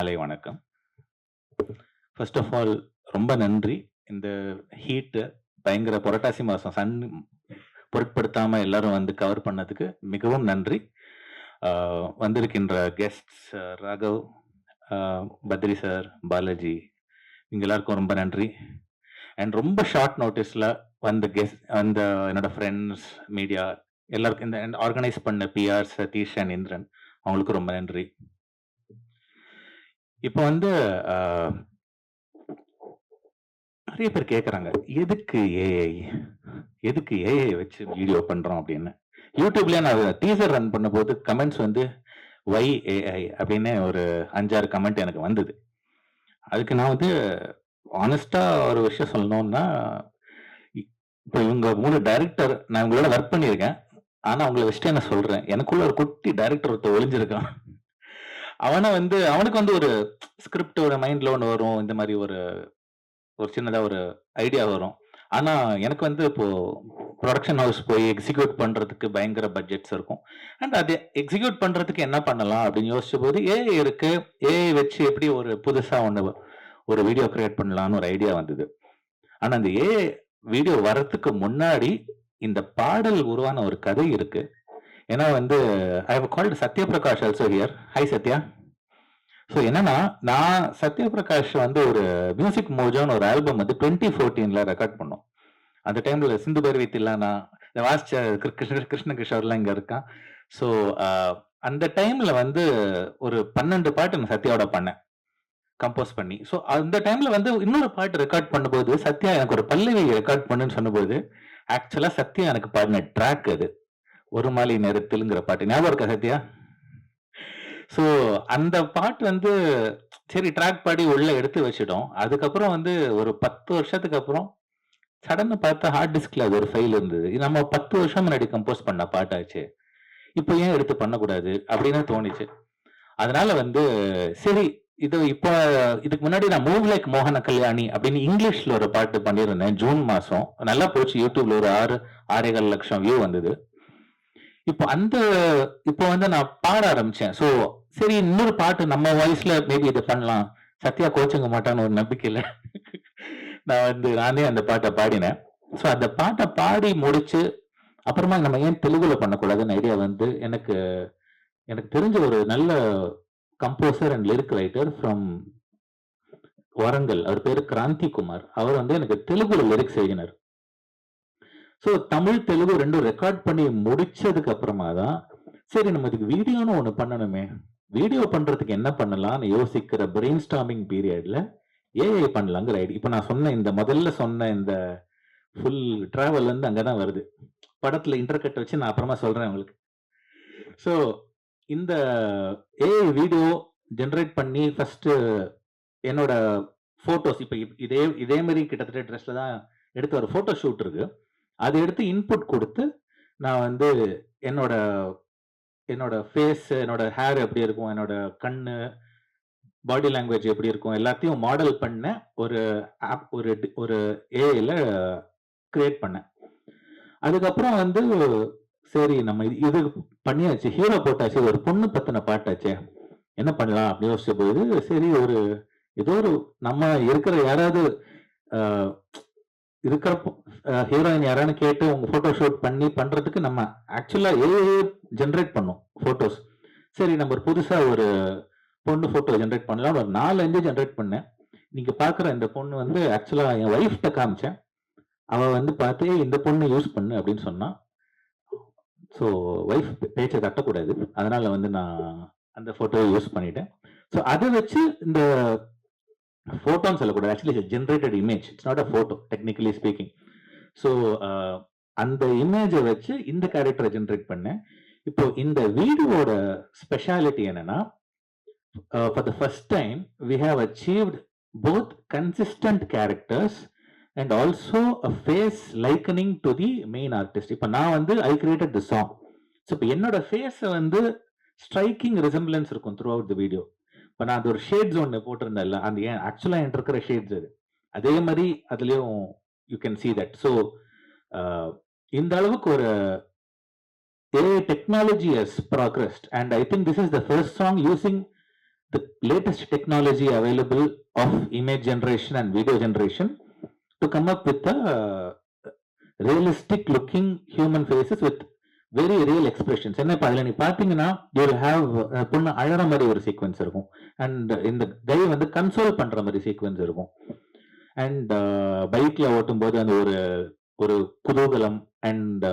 காலை வணக்கம். First of all ரொம்ப நன்றி. இந்த ஹீட் பயங்கர புரட்டாசி மாசம் பொருட்படுத்தாம எல்லாரும் வந்து கவர் பண்ணதுக்கு மிகவும் நன்றி. வந்திருக்கின்ற கெஸ்ட்ஸ் ராகவ், பத்ரி சார், பாலாஜி இவங்க எல்லாருக்கும் ரொம்ப நன்றி. அண்ட் ரொம்ப ஷார்ட் நோட்டீஸ்ல வந்த என்னோட ஃப்ரெண்ட்ஸ், மீடியா எல்லாருக்கும் இந்த ஆர்கனைஸ் பண்ண பிஆர், சதீஷ் அண்ட் இந்திரன் அவங்களுக்கு ரொம்ப நன்றி. இப்போ வந்து நிறைய பேர் கேட்குறாங்க, எதுக்கு ஏஐ? எதுக்கு ஏஐ வச்சு வீடியோ பண்றோம் அப்படின்னு. யூடியூப்லயே நான் டீசர் ரன் பண்ணும்போது கமெண்ட்ஸ் வந்து ஒய் ஏஐ அப்படின்னு ஒரு 5-6 கமெண்ட் எனக்கு வந்தது. அதுக்கு நான் வந்து ஆனஸ்டா ஒரு விஷயம் சொல்லணும்னா, இப்போ இவங்க 3 டைரக்டர் நான் இவங்களோட ஒர்க் பண்ணியிருக்கேன். ஆனா அவங்கள வச்சுட்டு நான் சொல்றேன், எனக்குள்ள ஒரு குட்டி டைரக்டர் ஒருத்தர் ஒளிஞ்சிருக்கான். அவனுக்கு வந்து ஒரு ஸ்கிரிப்ட் ஒரு மைண்ட்ல ஒன்று வரும், இந்த மாதிரி ஒரு சின்னதா ஒரு ஐடியா வரும். ஆனா எனக்கு வந்து இப்போ ப்ரொடக்ஷன் ஹவுஸ் போய் எக்ஸிக்யூட் பண்றதுக்கு பயங்கர பட்ஜெட்ஸ் இருக்கும். அண்ட் அதை எக்ஸிக்யூட் பண்றதுக்கு என்ன பண்ணலாம் அப்படின்னு யோசிச்ச போது ஏஐ இருக்கு. ஏஐ வச்சு எப்படி ஒரு புதுசா ஒரு வீடியோ கிரியேட் பண்ணலாம்னு ஒரு ஐடியா வந்தது. ஆனா அந்த ஏஐ வீடியோ வர்றதுக்கு முன்னாடி இந்த பாடல் உருவான ஒரு கதை இருக்கு. ஏன்னா வந்து I have called Sathyaprakash also here. Hi Sathya. So என்னன்னா, நான் சத்யபிரகாஷ் வந்து ஒரு மியூசிக் மோஜோன்னு ஒரு ஆல்பம் வந்து 2014ல ரெக்கார்ட் பண்ணோம். அந்த டைம்ல சிந்து பைரவி தில்லானா வாசிச்ச கிருஷ்ண கிஷோர்லாம் இங்க இருக்கான். ஸோ அந்த டைம்ல வந்து ஒரு 12 பாட்டு நான் சத்யாவோட பண்ணேன், கம்போஸ் பண்ணி. ஸோ அந்த டைம்ல வந்து இன்னொரு பாட்டு ரெக்கார்ட் பண்ணும்போது சத்யா எனக்கு ஒரு பல்லவி ரெக்கார்ட் பண்ணுன்னு சொன்னபோது, ஆக்சுவலா சத்யா எனக்கு பாடின ட்ராக் அது. ஒரு மாலை நேரத்தில்ங்கிற பாட்டு ஞாபகம் இருக்கா சத்யா? ஸோ அந்த பாட்டு வந்து சரி ட்ராக் பாடி உள்ள எடுத்து வச்சுட்டோம். அதுக்கப்புறம் வந்து ஒரு 10 வருஷத்துக்கு அப்புறம் சடன்னு பார்த்தா ஹார்ட் டிஸ்க்ல அது ஒரு ஃபைல் இருந்தது. இது நம்ம 10 வருஷம் முன்னாடி கம்போஸ் பண்ண பாட்டாச்சே. இப்போ ஏன் எடுத்து பண்ணக்கூடாது அப்படின்னு தோணுச்சு. அதனால வந்து சரி இப்போ இதுக்கு முன்னாடி நான் மூவ் லைக் மோகன கல்யாணி அப்படின்னு இங்கிலீஷ்ல ஒரு பாட்டு பண்ணியிருந்தேன் ஜூன் மாசம். நல்லா போச்சு. யூடியூப்ல ஒரு 6.25 லட்சம் வியூ வந்தது. இப்போ வந்து நான் பாட ஆரம்பிச்சேன். ஸோ சரி இன்னொரு பாட்டு நம்ம வாய்ஸ்ல மேபி இதை பண்ணலாம். சத்யா கோச்சுங்க மாட்டான்னு ஒரு நம்பிக்கையில நானே அந்த பாட்டை பாடினேன். ஸோ அந்த பாட்டை பாடி முடிச்சு அப்புறமா நம்ம ஏன் தெலுங்குல பண்ணக்கூடாதுன்னு ஐடியா வந்து எனக்கு தெரிஞ்ச ஒரு நல்ல composer and lyric writer from Warangal, அவர் பேரு கிராந்தி குமார். அவர் வந்து எனக்கு தெலுங்குல லிரிக்ஸ் எழுதினார். ஸோ தமிழ் தெலுங்கு ரெண்டும் ரெக்கார்ட் பண்ணி முடிச்சதுக்கு அப்புறமா தான் சரி நம்ம இதுக்கு வீடியோன்னு ஒன்று பண்ணணுமே, வீடியோ பண்றதுக்கு என்ன பண்ணலாம்னு யோசிக்கிற பிரெயின் ஸ்டார்மிங் பீரியட்ல ஏஐ பண்ணலாங்கிற ஐடியா. இப்போ நான் முதல்ல சொன்ன இந்த ஃபுல் டிராவல் வந்து அங்கதான் வருது. படத்துல இன்டர்கட் வச்சு நான் அப்புறமா சொல்றேன் உங்களுக்கு. ஸோ இந்த ஏஐ வீடியோ ஜெனரேட் பண்ணி ஃபர்ஸ்ட் என்னோட போட்டோஸ் இப்போ இதே மாதிரி கிட்டத்தட்ட ட்ரெஸ்ல தான் எடுத்து ஒரு போட்டோ ஷூட் இருக்கு. அதை எடுத்து இன்புட் கொடுத்து நான் வந்து என்னோட ஃபேஸ், என்னோட ஹேர் எப்படி இருக்கும், என்னோட கண்ணு, பாடி லாங்குவேஜ் எப்படி இருக்கும் எல்லாத்தையும் மாடல் பண்ண ஒரு ஆப் ஒரு ஏஐல கிரியேட் பண்ணேன். அதுக்கப்புறம் வந்து சரி நம்ம இது பண்ணியாச்சு, ஹீரோ போட்டாச்சு, ஒரு பொண்ணு பத்தின பாட்டாச்சே என்ன பண்ணலாம் அப்படின்னு யோசிச்ச போது சரி ஏதோ ஒரு நம்ம இருக்கிற யாராவது இருக்கிற ஹீரோயின் யாரான்னு கேட்டு உங்க போட்டோ ஷூட் பண்றதுக்கு நம்ம ஆக்சுவலா ஏஐ ஜென்ரேட் பண்ணும் போட்டோஸ். சரி நம்ம ஒரு புதுசா ஒரு பொண்ணு போட்டோ ஜென்ரேட் பண்ணலாம். ஒரு 4-5 ஜென்ரேட் பண்ணேன். நீங்க பாக்குற இந்த பொண்ணு வந்து ஆக்சுவலா என் ஒய்ஃப்ட காமிச்சேன். அவ வந்து பார்த்து இந்த பொண்ணு யூஸ் பண்ணு அப்படின்னு சொன்னா. ஸோ ஒய்ஃப் பேச்சை தட்டக்கூடாது, அதனால வந்து நான் அந்த போட்டோவை யூஸ் பண்ணிட்டேன். ஸோ அதை வச்சு இந்த போட்டோன்னு சொல்லக்கூடாது, actually generated image, it's not a photo technically speaking. So அந்த இமேஜை வச்சு இந்த கேரக்டரை ஜென்ரேட் பண்ணேன். இப்போ இந்த வீடியோட ஸ்பெஷாலிட்டி என்னன்னா, for the first time we have achieved both consistent characters and also a face likening to the main artist. இப்போ நான் வந்து I created the song. So இப்போ என்னோட ஃபேஸை வந்து ஸ்ட்ரைக்கிங் ரிசம்பிளன்ஸ் இருக்கும் த்ரூ அவுட் தி வீடியோ. இப்போ நான் அது ஒரு ஷேட்ஸ் ஒன்று போட்டிருந்தேன்ல, அந்த ஏன் ஆக்சுவலாக என்கிட்ட இருக்கிற ஷேட்ஸ் அது அதே மாதிரி அதுலேயும் you can see that. So இந்த அளவுக்கு ஒரு AI technology has progressed, and I think this is the first song using the latest technology available of image generation and video generation to come up with a realistic looking human faces with very real expressions. என்ன இப்ப அதுல நீ பாத்தீங்கன்னா you will have பொண்ணு அழற மாதிரி ஒரு sequence இருக்கும் அண்ட் இந்த கை வந்து கன்சோல் பண்ற மாதிரி சீக்வன்ஸ் இருக்கும் அண்ட் பைக்ல ஓட்டும் போது அந்த ஒரு ஒரு குதூகலம் அண்ட்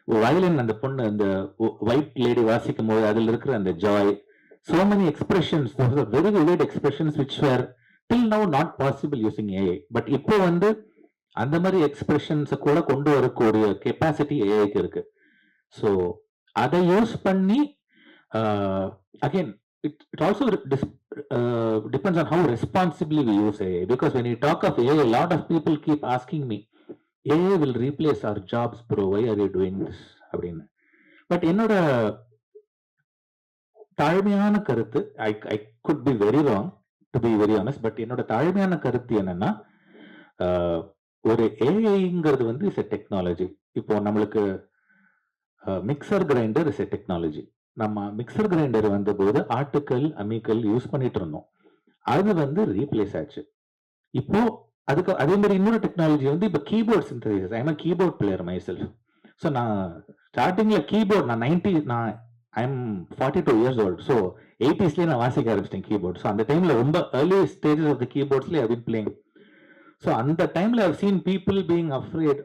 வயலின் அந்த பொண்ணு அந்த ஒயிட் லேடி வாசிக்கும் போது அதுல இருக்கிற அந்த Joy so many expressions, those are very vivid expressions which were till now not possible using AI. But இப்போ வந்து அந்த மாதிரி எக்ஸ்பிரஷன்ஸ் கூட கொண்டு வரக்கூடிய கெப்பாசிட்டி ஏஐக்கு இருக்கு. ஸோ அதை யூஸ் பண்ணி again it also depends on how responsibly we use AI. Because when you talk of AI, a lot of people keep asking me, AI will replace our jobs, bro. Why are you doing this? அப்படின்னு. But என்னோட தாழ்மையான கருத்து, I could be very wrong to be very honest, but என்னோட தாழ்மையான கருத்து என்னன்னா, ஒரு ஏஐங்கிறது வந்து இஸ் எ டெக்னாலஜி. இப்போ நம்மளுக்கு mixer grinder is a technology. நம்ம மிக்சர் கிரைண்டர் வந்த போது ஆட்டுக்கல் அம்மிக்கல் யூஸ் பண்ணிட்டு இருந்தோம். அது வந்து ரீப்ளேஸ் ஆச்சு. இப்போ அதுக்கு அதே மாதிரி இன்னொரு டெக்னாலஜி வந்து இப்போ keyboard synthesizers. I am keyboard player myself. So நான் ஸ்டார்டிங்ல கீபோர்ட் நான் ஐம் 42 years old. ஸோ 80sலேயே நான் வாசிக்க ஆரம்பிச்சிட்டேன் கீபோர்ட். ஸோ அந்த டைம்ல ரொம்ப ஏர்லி ஸ்டேஜஸ் ஆஃப் த கீபோர்ட்ஸ்லேயே ஐ பின் பிளேயிங். ஸோ அந்த டைம்ல I've seen people being afraid.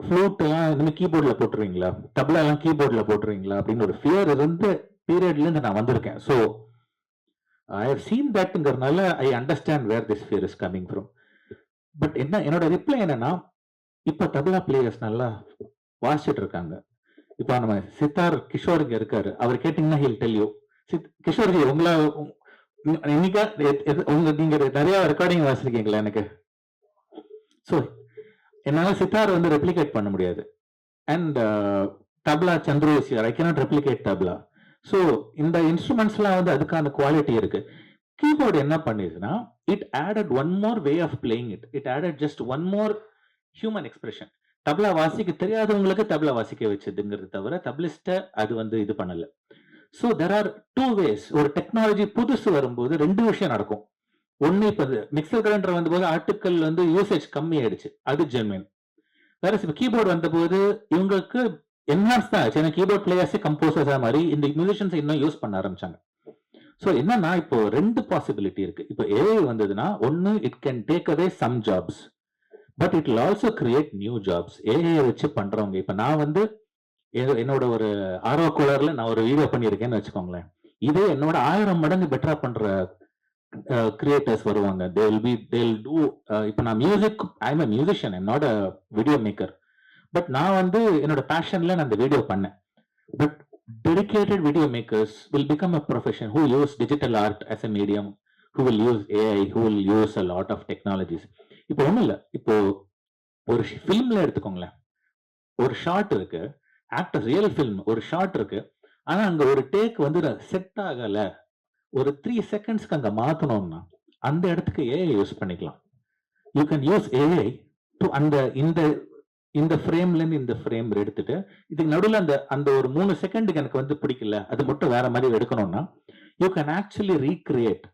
Flute எல்லாம் இந்த மாதிரி கீபோர்டில் போட்டுருவீங்களா, தப்லா எல்லாம் கீபோர்டில் போட்டுருவீங்களா அப்படின்னு ஒரு ஃபியர் இருந்த பீரியட்லேருந்து நான் வந்திருக்கேன். ஸோ ஐ ஹவ் சீன் தட்ங்கிறதுனால I understand where this fear is coming from. But என்னோட ரிப்ளை என்னன்னா, இப்போ தப்லா பிளேயர்ஸ் நல்லா வாசிச்சுட்டு இருக்காங்க. இப்போ நம்ம சித்தார் கிஷோர் இங்க இருக்காரு, அவர் கேட்டீங்கன்னா ஹில் டெல் யூ. கிஷோர்ஜி உங்களை இன்னைக்கா நீங்க நிறைய ரெக்கார்டிங் வாசிருக்கீங்களா? எனக்கு ஸோ என்னால சித்தார் வந்து ரெப்ளிகேட் பண்ண முடியாது. And tabla Chandresh I cannot replicate tabla. So இந்த இன்ஸ்ட்ருமெண்ட்ஸ்லாம் வந்து அதுக்கான குவாலிட்டி இருக்கு. கீபோர்டு என்ன பண்ணிடுதுன்னா, it added one more way of playing it. It added just one more human expression. Tabla வாசிக்க தெரியாதவங்களுக்கு தப்லா வாசிக்க வச்சதுங்கிறது தவிர தப்லிஸ்ட அது வந்து இது பண்ணல. So there are two ways. ஒரு டெக்னாலஜி புதுசு வரும்போது ரெண்டு விஷயம் நடக்கும். ஒன்னு இப்ப மிக்சர் கிரைண்டர் வந்தபோது ஆர்டிக்கல் வந்து யூசேஜ் கம்மி ஆயிடுச்சு, அது ஜென்வின். வேற இப்ப கீபோர்டு வந்தபோது இவங்களுக்கு என்ஹான்ஸ் தான் ஆச்சு. ஏன்னா கீபோர்ட் பிளேயர்ஸே கம்போசர்ஸா மாதிரி இந்த மியூசிஷியன்ஸ் இன்னும் யூஸ் பண்ண ஆரம்பிச்சாங்க. ஸோ என்னன்னா இப்போ ரெண்டு பாசிபிலிட்டி இருக்கு. இப்போ ஏஐ வந்ததுன்னா ஒன்னு it can take away some jobs, but it will also create new jobs. AI வச்சு பண்றவங்க, இப்ப நான் வந்து என்னோட ஒரு ஆர்வ கோளர்ல நான் ஒரு வீடியோ பண்ணியிருக்கேன்னு வச்சுக்கோங்களேன். இதே என்னோட 1000 மடங்கு பெட்டரா பண்ற கிரியேட்டர்ஸ் வருவாங்க. இப்ப நான் music, I am musician, I'm not a video maker. But நான் வந்து என்னோட பேஷன்ல நான் அந்த வீடியோ பண்ணேன். But dedicated video makers will become a profession who use digital art as a medium, who will use AI, who will use a lot of technologies. இப்போ ஒண்ணும் இல்ல, இப்போ ஒரு ஃபிலிம்ல எடுத்துக்கோங்களேன், ஒரு ஷார்ட் இருக்கு, ஆக்டர் ரியல் ஃபில்ம் ஒரு ஷார்ட் இருக்கு, ஆனா அங்க ஒரு டேக் வந்து செட் ஆகல, ஒரு 3 செகண்ட்ஸ்க்கு அங்க மாத்தணும்னா அந்த இடத்துக்கு ஏஐ யூஸ் பண்ணிக்கலாம். You can use AI to இந்த ஃப்ரேம்ல இருந்து இந்த ஃப்ரேம் எடுத்துட்டு இதுக்கு நடுவில் அந்த ஒரு 3 செகண்டுக்கு எனக்கு வந்து பிடிக்கல, அது மட்டும் வேற மாதிரி எடுக்கணும்னா யூ கேன் ஆக்சுவலி ரீக்ரியேட்.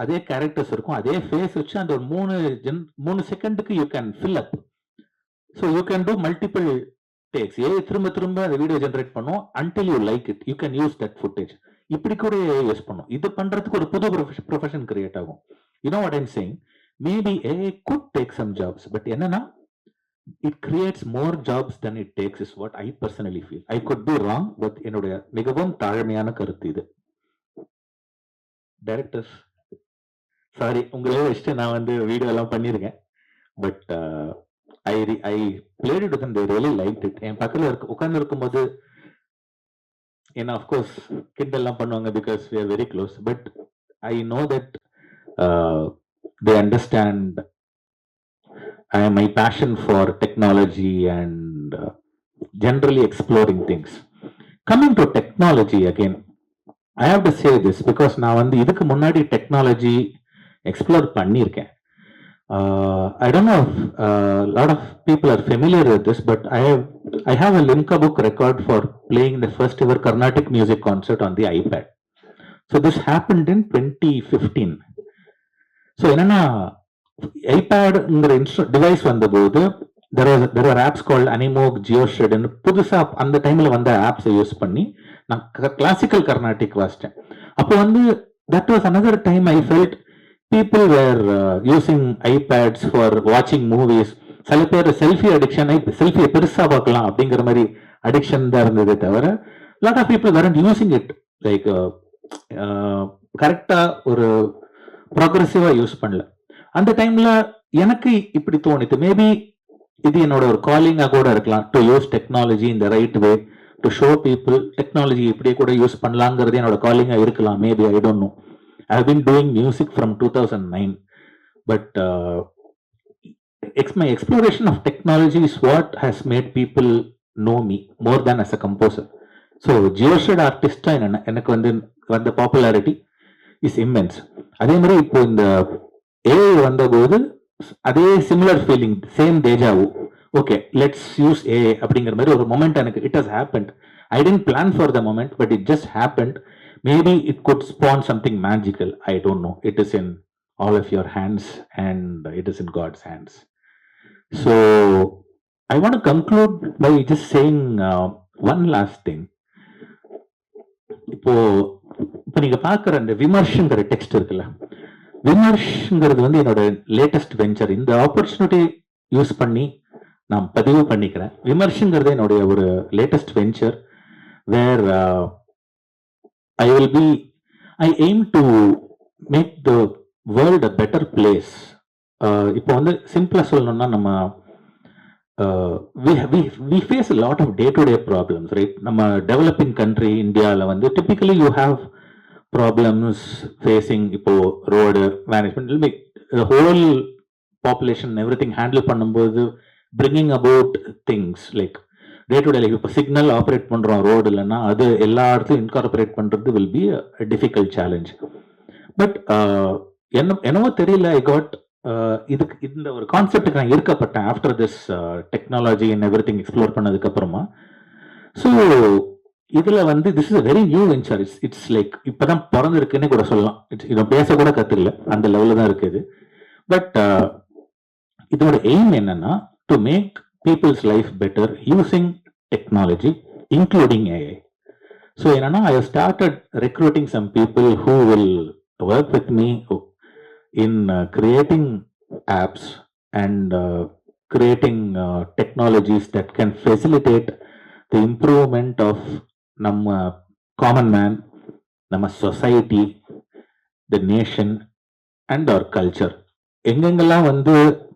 அதே கேரக்டர்ஸ் இருக்கும், அதே ஃபேஸ் வச்சு அந்த ஒரு 3 செகண்டுக்கு you can fill up. So you can do multiple takes. AI திரும்ப திரும்ப அந்த வீடியோ ஜென்ரேட் பண்ணும் until you like it. You can use that footage. இப்படி கூட ஏஐ யூஸ் பண்ணும். இது பண்றதுக்கு ஒரு புது ப்ரொஃபஷன் கிரியேட் ஆகும். You know what I'm saying? Maybe AI could take some jobs, but என்னன்னா it creates more jobs than it takes is what I personally feel. I could be wrong, but என்னுடைய மிகவும் தாழ்மையான கருத்து இது. Directors sorry, உங்களே வச்சுட்டு நான் வந்து வீடியோ எல்லாம் பண்ணியிருக்கேன். But I played it with them, they really liked it. என் பக்கத்தில் உட்கார்ந்து இருக்கும்போது என்ன அஃப்கோர்ஸ் கிட் எல்லாம் பண்ணுவாங்க because we are very close, but I know that they understand my passion for technology and generally exploring things. Coming to technology again, I have to say this because நான் வந்து இதுக்கு முன்னாடி technology explore பண்ணியிருக்கேன். I don't know if a lot of people are familiar with this, but I have a Limca book record for playing the first ever Carnatic music concert on the iPad. So this happened in 2015. So என்னன்னா ஐபேடுங்கிற device வந்தபோது there were apps called Animoog, GeoShred ன்னு புதுசா அந்த டைம்ல வந்த ஆப்ஸை use பண்ணி நான் classical Carnatic வாசித்தேன். அப்போ வந்து that was another time I felt people were using iPads for watching movies. சில பேர் செல்ஃபி அடிக்ஷன், செல்ஃபியை பெருசா பார்க்கலாம் அப்படிங்கிற மாதிரி அடிக்ஷன் தான் இருந்ததே தவிர lot of people weren't using it like கரெக்டா ஒரு ப்ரோக்ரெசிவா யூஸ் பண்ணல. அந்த டைம்ல எனக்கு இப்படி தோணுது, மேபி இது என்னோட ஒரு காலிங்கா கூட இருக்கலாம், to use technology in the right way to show people technology இப்படியே கூட யூஸ் பண்ணலாங்கிறது என்னோட காலிங்கா இருக்கலாம். Maybe I don't know. I have been doing music from 2009, but my exploration of technology is what has made people know me more than as a composer. So GeoShred artist எனக்கு வந்த popularity is immense. அதே மாதிரி இப்போ இந்த AI வந்தபோது அதே similar feeling, same deja vu. Okay, let's use AI அப்படிங்கிற மாதிரி ஒரு மொமெண்ட் எனக்கு it has happened. I didn't plan for the moment, but it just happened. Maybe it could spawn something magical. I don't know. It is in all of your hands and it is in God's hands. So I want to conclude by just saying one last thing. இப்போ நீங்க பாக்குற அந்த விமர்ஷங்கிற text இருக்குல்ல, விமர்ஷங்கிறது என்னோட latest venture. இந்த opportunity use பண்ணி நான் பதிவு பண்ணிக்கிறேன். விமர்ஷங்கிறது என்னுடைய ஒரு latest venture where I aim to make the world a better place. இப்போ சிம்பிளா சொல்லணும்னா நம்ம we face a lot of day-to-day problems, right? நம்ம டெவலப்பிங் கண்ட்ரி இந்தியாவில் typically you have problems facing இப்போ road management, the whole population everything handle பண்ணும்போது bringing about things like day-to-day, like இப்போ signal operate பண்றோம் ரோடு இல்லைன்னா அது எல்லா இடத்துலையும் இன்கார்பரேட் பண்றது will be a difficult challenge. But என்னவோ தெரியல, ஐ காட் இதுக்கு இந்த ஒரு கான்செப்டுக்கு நான் ஈர்க்கப்பட்டேன் after this technology and everything explore பண்ணதுக்கு அப்புறமா. ஸோ இதுல this is a very new venture. It's like இப்பதான் பிறந்திருக்குன்னு கூட சொல்லலாம். இதை பேச கூட கத்துக்கல, அந்த லெவலில் தான் இருக்குது. பட் இதோட எய்ம் என்னன்னா to make people's life better using technology including AI. So என்னன்னா I started recruiting some people who will work with me in creating apps and creating technologies that can facilitate the improvement of nama common man, nama society, the nation and our culture. engengala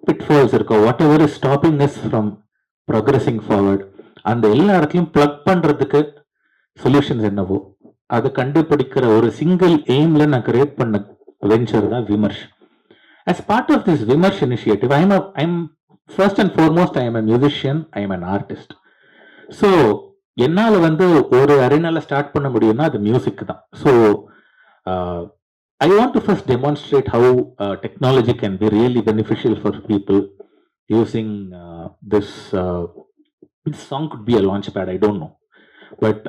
pitfalls irukko, whatever is stopping us from progressing forward, and ella edathilum plug pandradhukku solutions என்னவோ அதை கண்டுபிடிக்கிற ஒரு single எய்ம்ல நான் create பண்ண venture தான் விமர்ஷ். As part of this Vimarsh initiative, I'm first and foremost I am a musician, I am an artist. So என்னால ஒரு அரினால start பண்ண முடியும்னா அது மியூசிக் தான். So I want to first demonstrate how technology can be really beneficial for people using this song could be a launch pad, I don't know, but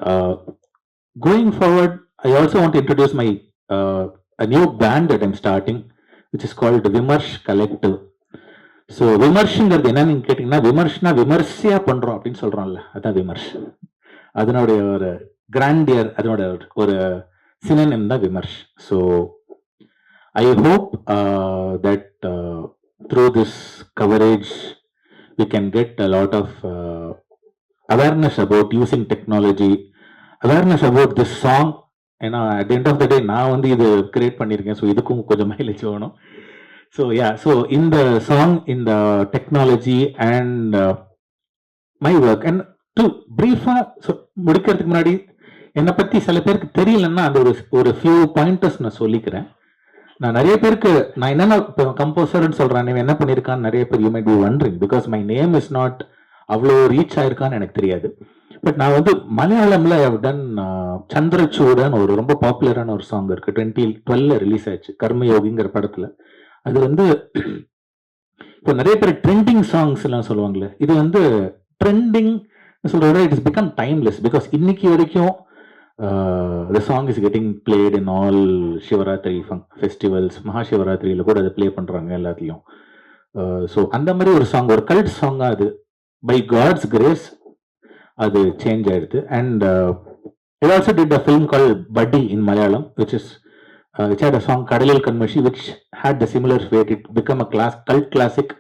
going forward, I also want to introduce my a new band that I'm starting, which is called Vimarsh Collective. So விமர்ஷ்ங்கிறது என்னன்னு கேட்டீங்கன்னா, விமர்ஷ்னா விமர்சையா பண்றோம் அப்படின்னு சொல்றோம்ல, அதான் விமர்ஷ். அதனுடைய ஒரு grandeur, அதனோட ஒரு சினோனிம் தான் Vimarsh. So I hope that through this coverage we can get a lot of awareness about using technology, awareness about this song. ஏன்னா at the end of the day நான் இது கிரியேட் பண்ணியிருக்கேன், ஸோ இதுக்கும் கொஞ்சம் mileage வேணும். So so இந்த song, இந்த technology and my work and to பிரீஃபா முடிக்கிறதுக்கு முன்னாடி என்னை பற்றி சில பேருக்கு தெரியலன்னா அந்த ஒரு ஃபியூ பாயிண்டர்ஸ் நான் சொல்லிக்கிறேன். நான் நிறைய பேருக்கு நான் என்னென்ன இப்போ கம்போசர்னு சொல்கிறேன், நீ என்ன பண்ணியிருக்கான்னு நிறைய பேர் you might be wandering, because my name is not அவ்வளோ ரீச் ஆயிருக்கான்னு எனக்கு தெரியாது. பட் நான் மலையாளம்ல டன் சந்திரச்சூடன் ஒரு ரொம்ப பாப்புலரான ஒரு சாங் இருக்கு, 2012 ரிலீஸ் ஆயிடுச்சு, கர்மயோகிங்கிற படத்துல. அது இப்போ நிறைய பேர் ட்ரெண்டிங் சாங்ஸ் எல்லாம் சொல்லுவாங்களே, இது ட்ரெண்டிங் சொல்றத it is become timeless, because இன்னைக்கு வரைக்கும் The song is getting played in all Shivaratri festivals. மகாசிவராத்திரியில கூட அதை ப்ளே பண்றாங்க எல்லாத்துலயும். ஸோ அந்த மாதிரி ஒரு சாங், ஒரு கல்ட் சாங்கா அது பை காட்ஸ் கிரேஸ் அது சேஞ்ச் ஆயிடுது. And it also did a film called Buddy in Malayalam, which had a song Kadalil Kanmashi, which had the similar fate. It became a cult classic.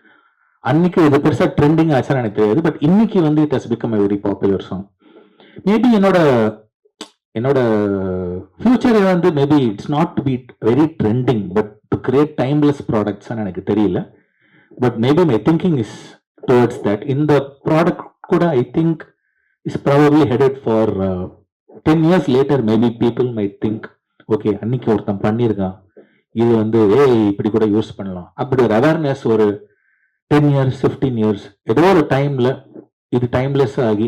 அன்னைக்கு இது பெருசா trending ஆச்சுன்னு எனக்கு தெரியாது. But இன்னைக்கு வந்து it has become a very popular song. Maybe என்னோட future வந்து maybe it's not to be very trending, but to create timeless products எனக்கு தெரியல. But maybe my thinking is towards that. இந்த ப்ராடக்ட் கூட I think is probably headed for 10 years later. Maybe people my think, okay அன்னைக்கு ஒருத்தன் பண்ணியிருக்கான், இது வந்து இப்படி கூட யூஸ் பண்ணலாம். அப்படி ஒரு அவேர்னஸ் ஒரு 10 years 15 years ஏதோ ஒரு டைம்ல இது டைம்லெஸ் ஆகி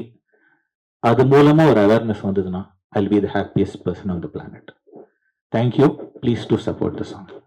அது மூலமா ஒரு அவேர்னஸ் வந்ததுன்னா I'll be the happiest person on the planet. Thank you. Please do support the song.